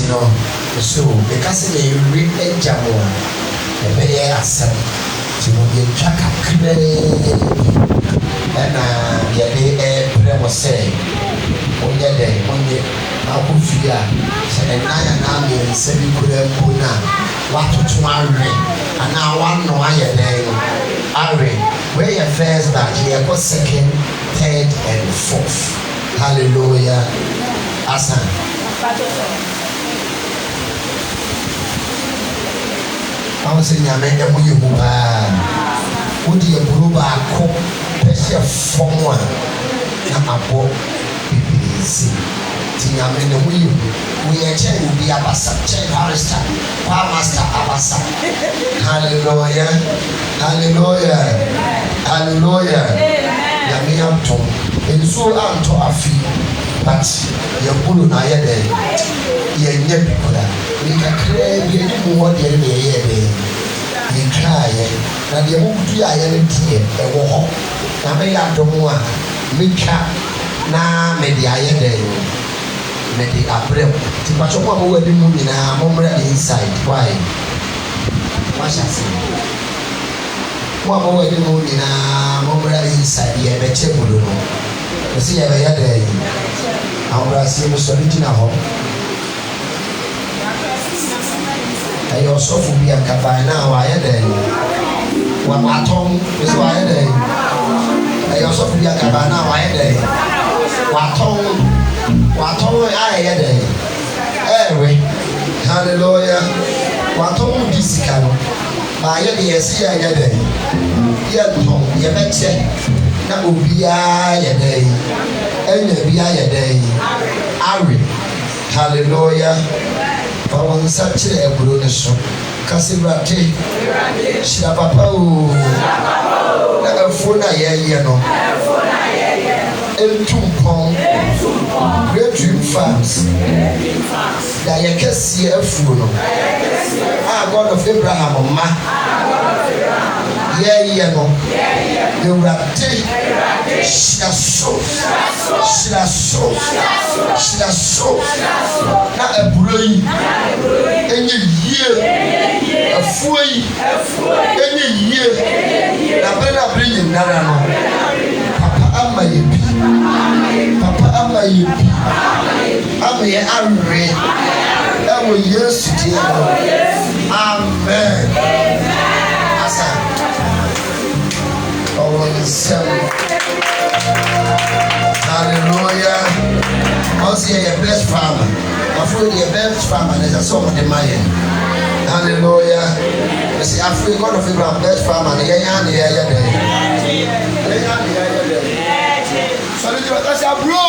know, so because they read a jamoa, a very asset to be a and a prayer was saying, on your day, Akufia, and I am saying, Puna, what to marry, and now one no Ari, where your first batch, here was second, third, and fourth. Hallelujah. Asan. I was saying, I made a movie. Would you group a cook, pressure from one? Now, I bought BBC. Tina made a movie. We are changing the Abasa, check Harrister, Master Abasa. Hallelujah. Hallelujah. Hallelujah. Yamiam Tom. And so I'm to a fee, but your Bulu Naya day, ye never put up. We can crave you more than a year. You cry, and you won't be a tea, a walk. Now, may I don't want Mika, now, maybe I day. Maybe April. To watch a woman who the moon in a moment inside. Why? What shall I say? What more the moon in a moment inside the vegetable? You see, I had a see the original home. I also will be a cabana. I had a one atom is why I also will be a cabana. I had a waton I had a hallelujah. Waton discount. I had a see I had a yet. Na obiya ya day enya biya ya day Ari hallelujah fa won sa kire eburo ne so kasibrate shira papa o na afuna ye no entumpon great dream farms da ye kesi afu no God of Abraham ma yeah no you rate shira so na eburo yi enye yie afu yi enye yie na bring nara no papa ama ye bi amaye arre ewo Yesu die amen asa hallelujah. Also, you're your best farmer. I feel your best farmer is a song of the Mayan. Hallelujah. You see, I feel God of Abraham, best farmer. So, let's say, bro.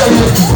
Yeah.